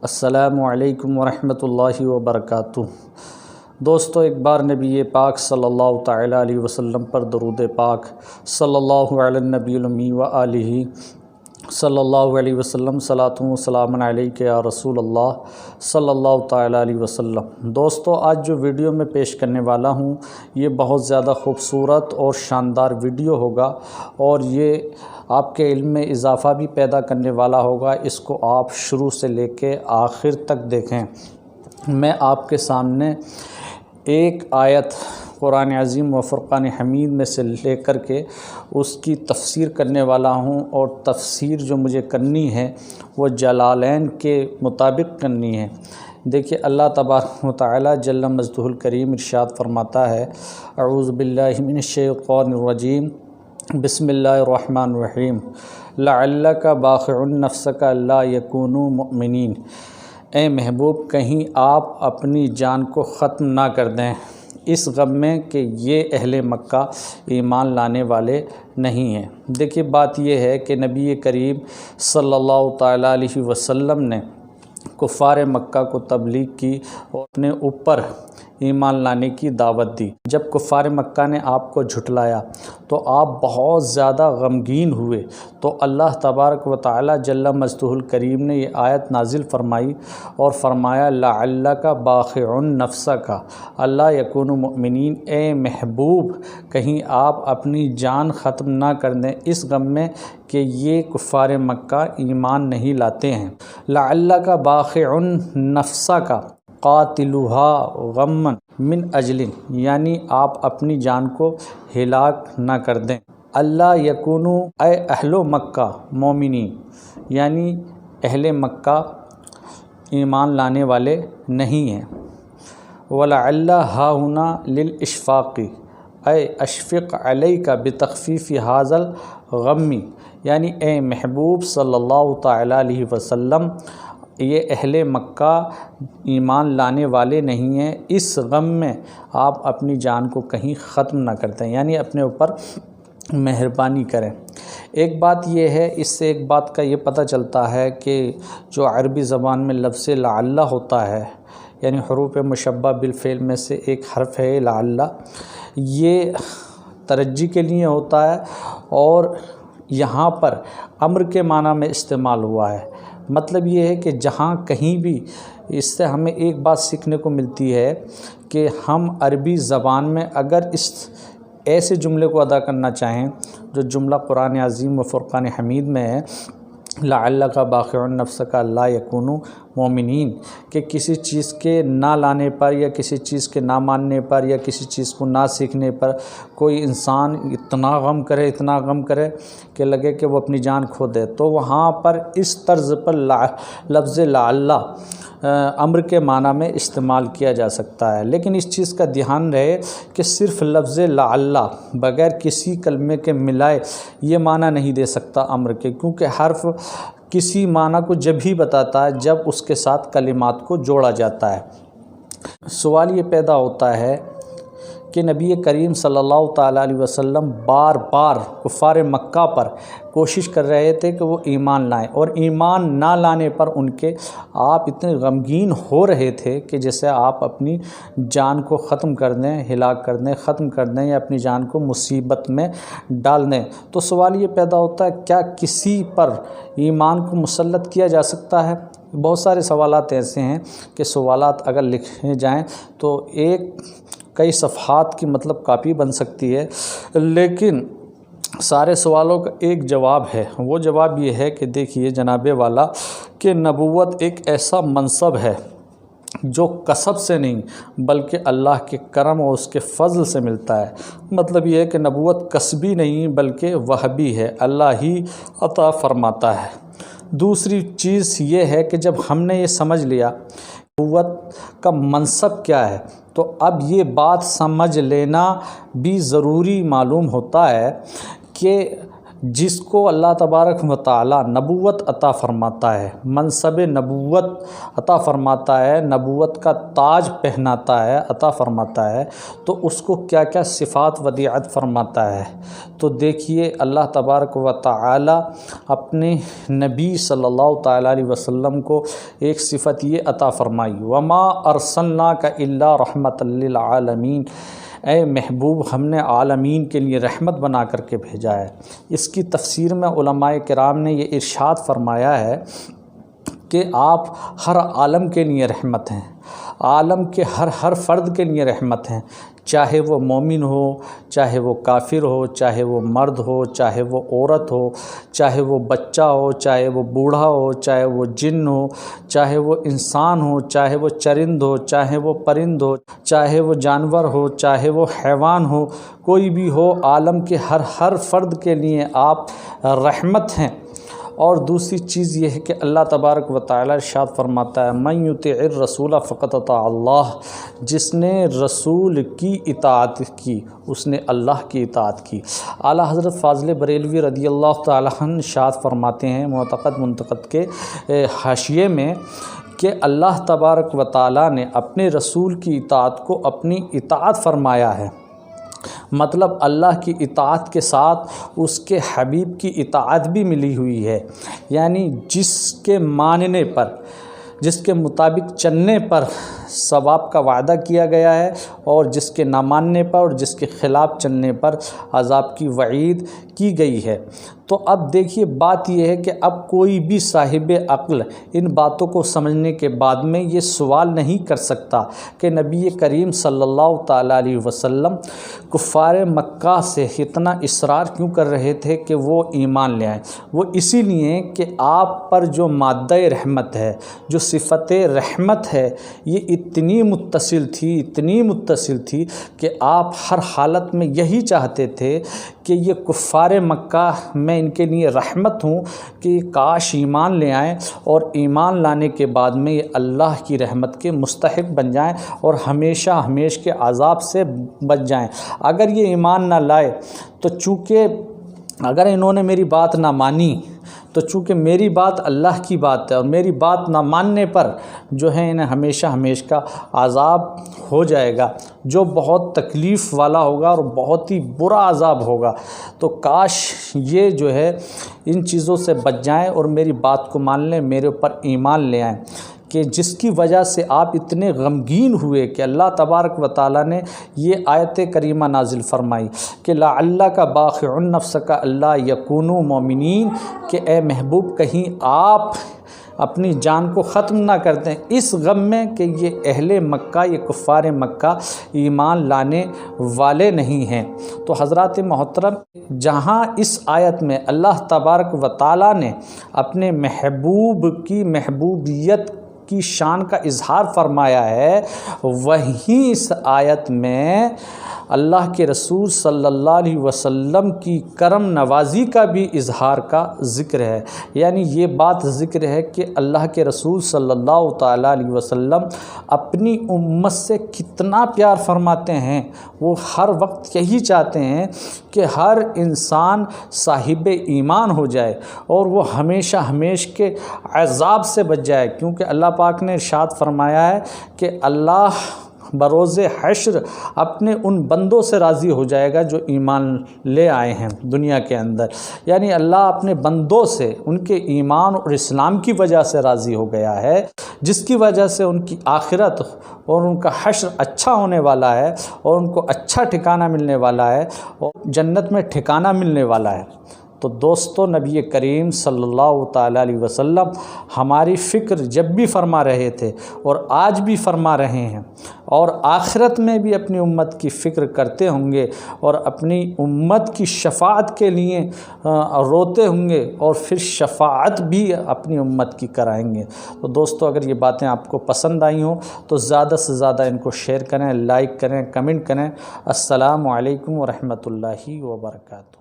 السلام علیکم ورحمۃ اللہ وبرکاتہ۔ دوستو، ایک بار نبی پاک صلی اللہ تعالیٰ علیہ وسلم پر درود پاک صلی اللہ علی النبی الامی و آلہ صلی اللہ علیہ وسلم صلاۃ و سلام علیک یا رسول اللہ صلی اللہ تعالیٰ علیہ وسلم۔ دوستو، آج جو ویڈیو میں پیش کرنے والا ہوں یہ بہت زیادہ خوبصورت اور شاندار ویڈیو ہوگا اور یہ آپ کے علم میں اضافہ بھی پیدا کرنے والا ہوگا۔ اس کو آپ شروع سے لے کے آخر تک دیکھیں۔ میں آپ کے سامنے ایک آیت قرآن عظیم و فرقان حمید میں سے لے کر کے اس کی تفسیر کرنے والا ہوں، اور تفسیر جو مجھے کرنی ہے وہ جلالین کے مطابق کرنی ہے۔ دیکھیے، اللہ تبارک و تعالی جل مجدہ الکریم ارشاد فرماتا ہے، اعوذ باللہ من الشیطان الرجیم، بسم اللہ الرحمن الرحیم، لعلک باخع نفسک الا یکونوا مؤمنین۔ اے محبوب، کہیں آپ اپنی جان کو ختم نہ کر دیں اس غم میں کہ یہ اہل مکہ ایمان لانے والے نہیں ہیں۔ دیکھیے، بات یہ ہے کہ نبی کریم صلی اللہ تعالیٰ علیہ وسلم نے کفار مکہ کو تبلیغ کی اور اپنے اوپر ایمان لانے کی دعوت دی۔ جب کفار مکہ نے آپ کو جھٹلایا تو آپ بہت زیادہ غمگین ہوئے، تو اللہ تبارک و تعالی جل مجدہ الکریم نے یہ آیت نازل فرمائی اور فرمایا، لعلک باخع نفسک الا یکونوا مؤمنین۔ اے محبوب، کہیں آپ اپنی جان ختم نہ کر دیں اس غم میں کہ یہ کفار مکہ ایمان نہیں لاتے ہیں۔ لعلک باخع نفسک قاتلھا غما من اجل، یعنی آپ اپنی جان کو ہلاک نہ کر دیں۔ اللہ یکونو، اے اہل مکہ مومنین، یعنی اہل مکہ ایمان لانے والے نہیں ہیں۔ ولعل ہاہنا للاشفاق، اے اشفق علیک بتخفیف ھذا الغم، یعنی اے محبوب صلی اللہ تعالیٰ علیہ وسلم، یہ اہل مکہ ایمان لانے والے نہیں ہیں، اس غم میں آپ اپنی جان کو کہیں ختم نہ کرتے ہیں، یعنی اپنے اوپر مہربانی کریں۔ ایک بات یہ ہے، اس سے ایک بات کا یہ پتہ چلتا ہے کہ جو عربی زبان میں لفظ لعل ہوتا ہے، یعنی حروف مشبہ بالفعل میں سے ایک حرف ہے لعل، یہ ترجی کے لیے ہوتا ہے اور یہاں پر امر کے معنی میں استعمال ہوا ہے۔ مطلب یہ ہے کہ جہاں کہیں بھی، اس سے ہمیں ایک بات سیکھنے کو ملتی ہے کہ ہم عربی زبان میں اگر اس ایسے جملے کو ادا کرنا چاہیں جو جملہ قرآن عظیم و فرقان حمید میں ہے، لعلک باخع نفسک الا یکونوا مؤمنین، کہ کسی چیز کے نہ لانے پر یا کسی چیز کے نہ ماننے پر یا کسی چیز کو نہ سیکھنے پر کوئی انسان اتنا غم کرے کہ لگے کہ وہ اپنی جان کھو دے، تو وہاں پر اس طرز پر لفظ لعل امر کے معنی میں استعمال کیا جا سکتا ہے۔ لیکن اس چیز کا دھیان رہے کہ صرف لفظ لعل بغیر کسی کلمے کے ملائے یہ معنی نہیں دے سکتا امر کے، کیونکہ حرف کسی معنی کو جب ہی بتاتا ہے جب اس کے ساتھ کلمات کو جوڑا جاتا ہے۔ سوال یہ پیدا ہوتا ہے کہ نبی کریم صلی اللہ تعالیٰ علیہ وسلم بار بار کفار مکہ پر کوشش کر رہے تھے کہ وہ ایمان لائیں، اور ایمان نہ لانے پر ان کے آپ اتنے غمگین ہو رہے تھے کہ جیسے آپ اپنی جان کو ختم کر دیں، ہلاک کر دیں، ختم کر دیں، یا اپنی جان کو مصیبت میں ڈال دیں۔ تو سوال یہ پیدا ہوتا ہے، کیا کسی پر ایمان کو مسلط کیا جا سکتا ہے؟ بہت سارے سوالات ایسے ہیں کہ سوالات اگر لکھے جائیں تو کئی صفحات کی مطلب کاپی بن سکتی ہے، لیکن سارے سوالوں کا ایک جواب ہے۔ وہ جواب یہ ہے کہ دیکھیے جناب والا، کہ نبوت ایک ایسا منصب ہے جو کسب سے نہیں بلکہ اللہ کے کرم اور اس کے فضل سے ملتا ہے۔ مطلب یہ ہے کہ نبوت کسبی نہیں بلکہ وہبی ہے، اللہ ہی عطا فرماتا ہے۔ دوسری چیز یہ ہے کہ جب ہم نے یہ سمجھ لیا نبوت کا منصب کیا ہے، تو اب یہ بات سمجھ لینا بھی ضروری معلوم ہوتا ہے کہ جس کو اللہ تبارک و تعالی نبوت عطا فرماتا ہے، منصب نبوت عطا فرماتا ہے، نبوت کا تاج پہناتا ہے، عطا فرماتا ہے، تو اس کو کیا کیا صفات ودیعت فرماتا ہے۔ تو دیکھیے اللہ تبارک و تعالی اپنے نبی صلی اللہ تعالیٰ علیہ وسلم کو ایک صفت یہ عطا فرمائی، وما ارسلناک الا رحمۃ للعالمین، اے محبوب ہم نے عالمین کے لیے رحمت بنا کر کے بھیجا ہے۔ اس کی تفسیر میں علماء کرام نے یہ ارشاد فرمایا ہے کہ آپ ہر عالم کے لیے رحمت ہیں، عالم کے ہر فرد کے لیے رحمت ہیں، چاہے وہ مومن ہو، چاہے وہ کافر ہو، چاہے وہ مرد ہو، چاہے وہ عورت ہو، چاہے وہ بچہ ہو، چاہے وہ بوڑھا ہو، چاہے وہ جن ہو، چاہے وہ انسان ہو، چاہے وہ چرند ہو، چاہے وہ پرند ہو، چاہے وہ جانور ہو، چاہے وہ حیوان ہو، کوئی بھی ہو، عالم کے ہر فرد کے لیے آپ رحمت ہیں۔ اور دوسری چیز یہ ہے کہ اللہ تبارک و تعالی ارشاد فرماتا ہے من یطع الرسول فقد اطاع اللہ، جس نے رسول کی اطاعت کی اس نے اللہ کی اطاعت کی۔ اعلیٰ حضرت فاضل بریلوی رضی اللہ تعالیٰ عنہ ارشاد فرماتے ہیں معتقد منتقد کے حاشیے میں کہ اللہ تبارک و تعالی نے اپنے رسول کی اطاعت کو اپنی اطاعت فرمایا ہے، مطلب اللہ کی اطاعت کے ساتھ اس کے حبیب کی اطاعت بھی ملی ہوئی ہے، یعنی جس کے ماننے پر، جس کے مطابق چلنے پر ثواب کا وعدہ کیا گیا ہے، اور جس کے نہ ماننے پر اور جس کے خلاف چلنے پر عذاب کی وعید کی گئی ہے۔ تو اب دیکھیے بات یہ ہے کہ اب کوئی بھی صاحب عقل ان باتوں کو سمجھنے کے بعد میں یہ سوال نہیں کر سکتا کہ نبی کریم صلی اللہ تعالیٰ علیہ وسلم کفار مکہ سے اتنا اصرار کیوں کر رہے تھے کہ وہ ایمان لے آئیں۔ وہ اسی لیے کہ آپ پر جو مادہ رحمت ہے، جو صفت رحمت ہے، یہ اتنی متصل تھی کہ آپ ہر حالت میں یہی چاہتے تھے کہ یہ کفار مکہ میں ان کے لیے رحمت ہوں کہ کاش ایمان لے آئیں، اور ایمان لانے کے بعد میں یہ اللہ کی رحمت کے مستحق بن جائیں اور ہمیشہ کے عذاب سے بچ جائیں۔ اگر یہ ایمان نہ لائے تو چونکہ اگر انہوں نے میری بات نہ مانی تو چونکہ میری بات اللہ کی بات ہے، اور میری بات نہ ماننے پر جو ہے انہیں ہمیشہ کا عذاب ہو جائے گا، جو بہت تکلیف والا ہوگا اور بہت ہی برا عذاب ہوگا۔ تو کاش یہ جو ہے ان چیزوں سے بچ جائیں اور میری بات کو مان لیں، میرے اوپر ایمان لے آئیں، کہ جس کی وجہ سے آپ اتنے غمگین ہوئے کہ اللہ تبارک و تعالیٰ نے یہ آیت کریمہ نازل فرمائی کہ لعلک باخع نفسک الا یکونوا مؤمنین، کہ اے محبوب کہیں آپ اپنی جان کو ختم نہ کر دیں اس غم میں کہ یہ اہل مکہ، یہ کفار مکہ ایمان لانے والے نہیں ہیں۔ تو حضرات محترم، جہاں اس آیت میں اللہ تبارک و تعالیٰ نے اپنے محبوب کی محبوبیت کی شان کا اظہار فرمایا ہے، وہیں اس آیت میں اللہ کے رسول صلی اللہ علیہ وسلم کی کرم نوازی کا بھی اظہار کا ذکر ہے۔ یعنی یہ بات ذکر ہے کہ اللہ کے رسول صلی اللہ تعالیٰ علیہ وسلم اپنی امت سے کتنا پیار فرماتے ہیں۔ وہ ہر وقت یہی چاہتے ہیں کہ ہر انسان صاحب ایمان ہو جائے اور وہ ہمیشہ کے عذاب سے بچ جائے، کیونکہ اللہ پاک نے ارشاد فرمایا ہے کہ اللہ بروز حشر اپنے ان بندوں سے راضی ہو جائے گا جو ایمان لے آئے ہیں دنیا کے اندر۔ یعنی اللہ اپنے بندوں سے ان کے ایمان اور اسلام کی وجہ سے راضی ہو گیا ہے، جس کی وجہ سے ان کی آخرت اور ان کا حشر اچھا ہونے والا ہے، اور ان کو اچھا ٹھکانہ ملنے والا ہے، اور جنت میں ٹھکانہ ملنے والا ہے۔ تو دوستو، نبی کریم صلی اللہ تعالیٰ علیہ وسلم ہماری فکر جب بھی فرما رہے تھے اور آج بھی فرما رہے ہیں، اور آخرت میں بھی اپنی امت کی فکر کرتے ہوں گے اور اپنی امت کی شفاعت کے لیے روتے ہوں گے، اور پھر شفاعت بھی اپنی امت کی کرائیں گے۔ تو دوستو، اگر یہ باتیں آپ کو پسند آئی ہوں تو زیادہ سے زیادہ ان کو شیئر کریں، لائک کریں، کمنٹ کریں۔ السلام علیکم ورحمۃ اللہ وبرکاتہ۔